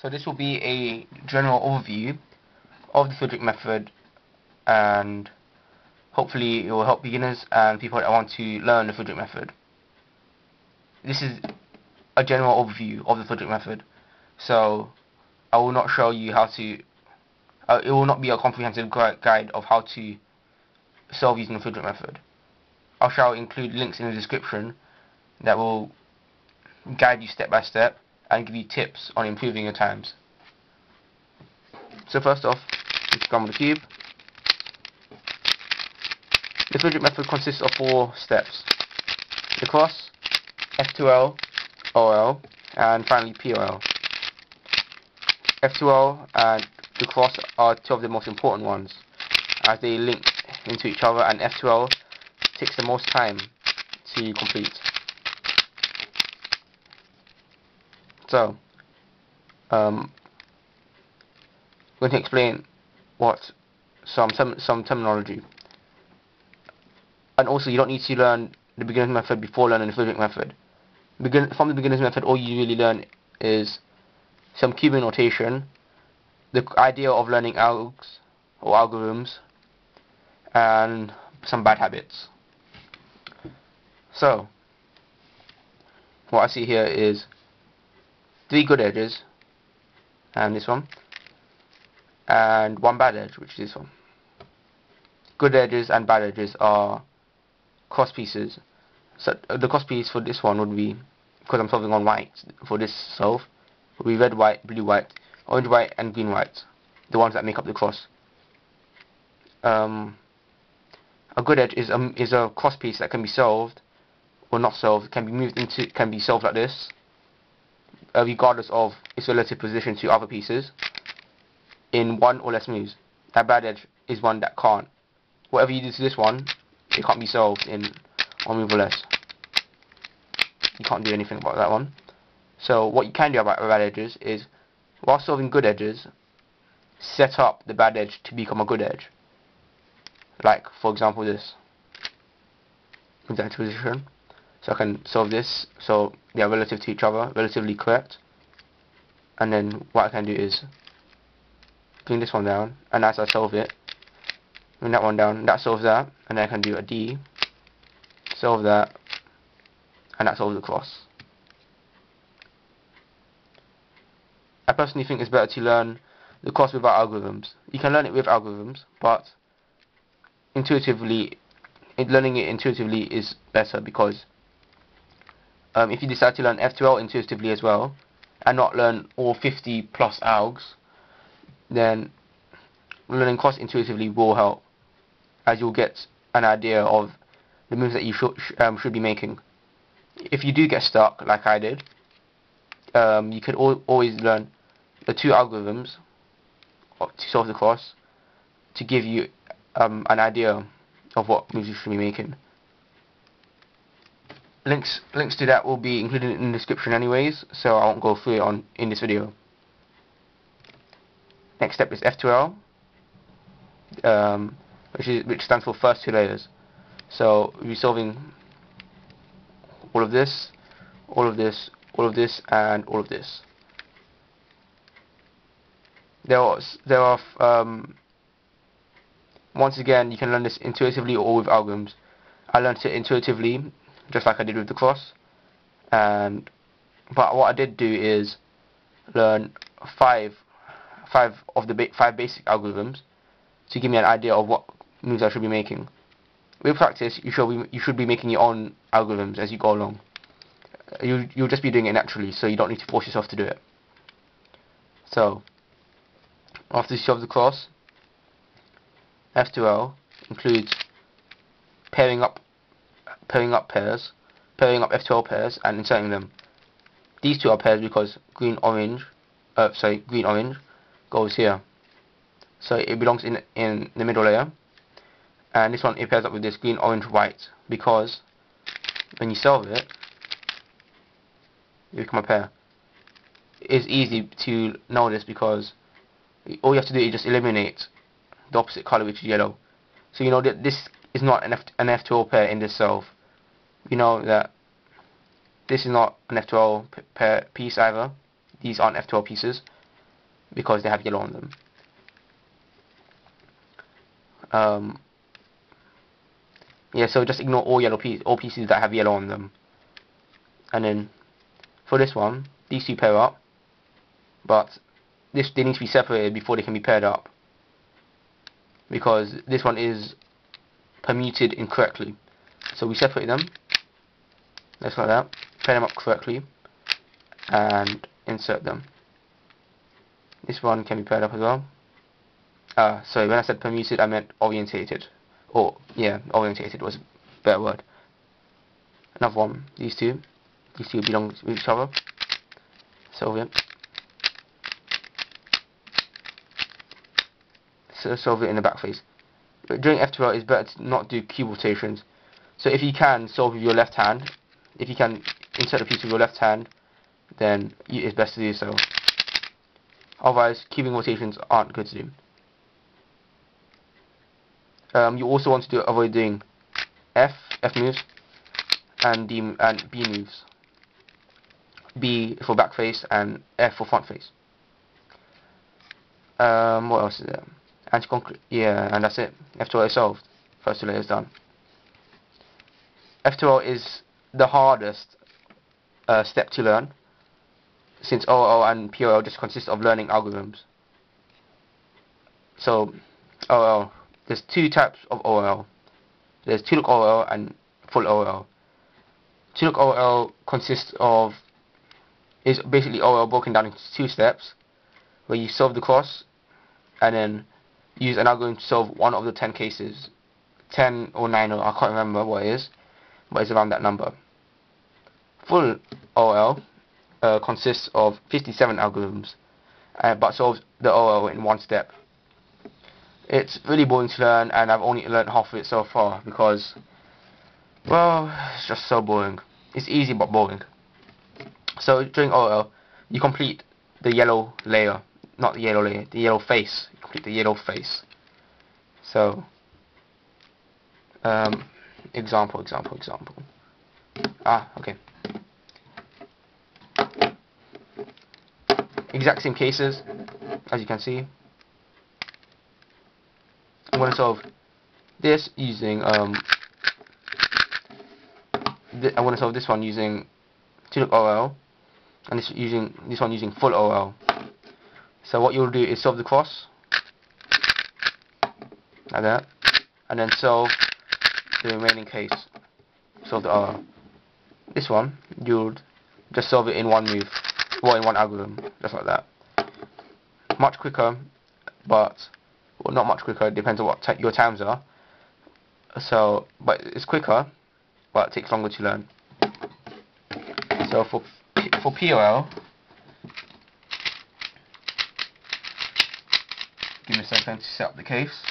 So this will be a general overview of the Fridrich method, and hopefully it will help beginners and people that want to learn the Fridrich method. This is a general overview of the Fridrich method, so I will not show you how to, it will not be a comprehensive guide of how to solve using the Fridrich method. I shall include links in the description that will guide you step by step and give you tips on improving your times. So first off, let's scramble the cube. The Fridrich method consists of 4 steps: the cross, F2L, OL, and finally POL. F2L and the cross are 2 of the most important ones, as they link into each other, and F2L takes the most time to complete. So, I'm going to explain some terminology. And also, you don't need to learn the beginner's method before learning the Fridrich method. From the beginner's method, all you really learn is some cubing notation, the idea of learning algs or algorithms, and some bad habits. So, what I see here is 3 good edges, and this one, and 1 bad edge, which is this one. Good edges and bad edges are cross pieces. So the cross piece for this one would be, because I'm solving on white for this solve, would be red, white, blue, white, orange, white, and green, white, the ones that make up the cross. A good edge is a cross piece that can be solved or not solved, can be solved like this, regardless of its relative position to other pieces, in 1 or less moves. A bad edge is one that can't. Whatever you do to this one, it can't be solved in 1 move or less. You can't do anything about that one. So what you can do about bad edges is, while solving good edges, set up the bad edge to become a good edge. Like, for example, this exact position. So I can solve this, so they are relative to each other, relatively correct. And then what I can do is bring this one down, and as I solve it, bring that one down, that solves that, and then I can do a D, solve that, and that solves the cross. I personally think it's better to learn the cross without algorithms. You can learn it with algorithms, but learning it intuitively is better, because if you decide to learn F2L intuitively as well, and not learn all 50 plus algs, then learning cross intuitively will help, as you'll get an idea of the moves that you should be making. If you do get stuck, like I did, you could always learn the 2 algorithms to solve the cross, to give you an idea of what moves you should be making. Links to that will be included in the description anyways, so I won't go through it in this video. Next step is F2L, which stands for first 2 layers. So we'll be solving all of this, all of this, all of this, and all of this. Once again, you can learn this intuitively or with algorithms. I learned it intuitively, just like I did with the cross. But what I did do is learn 5 of the 5 basic algorithms to give me an idea of what moves I should be making. With practice, you should be making your own algorithms as you go along. You'll just be doing it naturally, so you don't need to force yourself to do it. So, after you solve the cross, F2L includes pairing up F2L pairs and inserting them. These 2 are pairs because green orange goes here, so it belongs in the middle layer. And this one, it pairs up with this green orange white, because when you solve it, you become a pair. It's easy to know this because all you have to do is just eliminate the opposite color, which is yellow. So you know that this is not an F2L pair in this solve. You know that this is not an F2L pair piece either. These aren't F2L pieces. because they have yellow on them. Yeah, so just ignore all pieces that have yellow on them. And then for this one, these two pair up, but they need to be separated before they can be paired up, because this one is permuted incorrectly. So we separate them, just like that, pair them up correctly, and insert them. This one can be paired up as well. Sorry, when I said permuted, I meant orientated. Or, yeah, orientated was a better word. Another one, these two belong to each other. Solve it in the back face. But during F2L, it's better to not do cube rotations. So if you can solve with your left hand, if you can insert a piece with your left hand, then it's best to do so. Otherwise, cubing rotations aren't good to do. You also want to avoid doing F moves, and B moves. B for back face and F for front face. What else is there? Anti-concrete. Yeah, and that's it. F2L is solved. First two layers done. F2L is the hardest step to learn, since OL and POL just consist of learning algorithms. So, OL. There's two types of OL. There's 2-look OL and full OL. 2-look OL is basically OL broken down into 2 steps, where you solve the cross and then use an algorithm to solve one of the 10 cases. 10 or 9, or I can't remember what it is, but it's around that number. Full OL consists of 57 algorithms, but solves the OL in 1 step. It's really boring to learn, and I've only learned half of it so far because, well, it's just so boring. It's easy but boring. So during OL, you complete the yellow layer, not the yellow layer, the yellow face. You complete the yellow face. So, example. Okay. Exact same cases, as you can see. I'm going to solve this using I want to solve this one using 2-look OL, and this one using full OL. So what you'll do is solve the cross like that, and then solve the remaining case. Solve the OL. This one you'll just solve it in one move, or in one algorithm, just like that. Much quicker, but well, not much quicker. It depends on what your times are. So, but it's quicker, but it takes longer to learn. So for POL, give me a second to set up the case.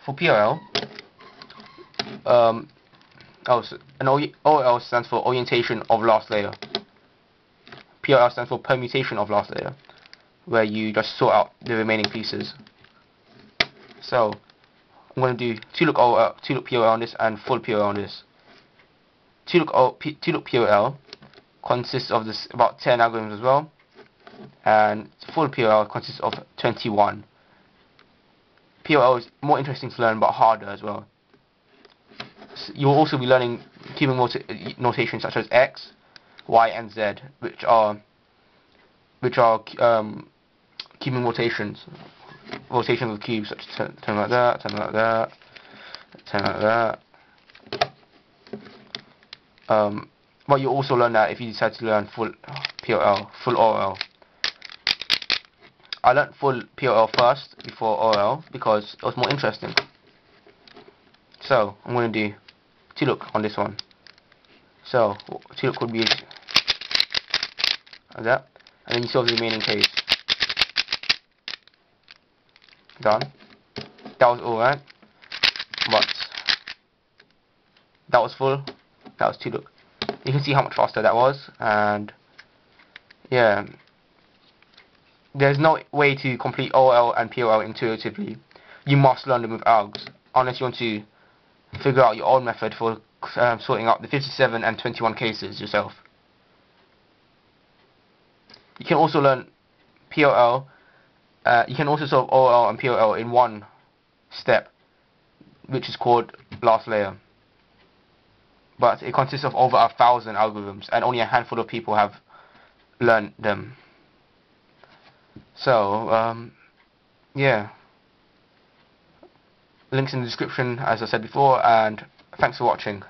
For POL, OL stands for orientation of last layer. POL stands for permutation of last layer, where you just sort out the remaining pieces. So I'm going to do 2-look POL on this and full POL on this. 2-look POL consists of about 10 algorithms as well, and full POL consists of 21. POL is more interesting to learn but harder as well. You'll also be learning cubing notations such as X, Y, and Z, which are cubing rotations of cubes, such as turn like that, turn like that, turn like that. But you'll also learn that if you decide to learn full POL, full OL. I learned full POL first before OL because it was more interesting. So I'm going to do 2-look on this one. So 2-look would be like that, and then you solve the remaining case. Done. That was alright, but that was full. That was 2-look. You can see how much faster that was, and yeah, there's no way to complete OL and POL intuitively. You must learn them with algs, unless you want to figure out your own method for sorting out the 57 and 21 cases yourself. You can also learn POL. You can also solve OL and POL in one step, which is called last layer. But it consists of over 1,000 algorithms, and only a handful of people have learned them. So, yeah. Links in the description, as I said before, and thanks for watching.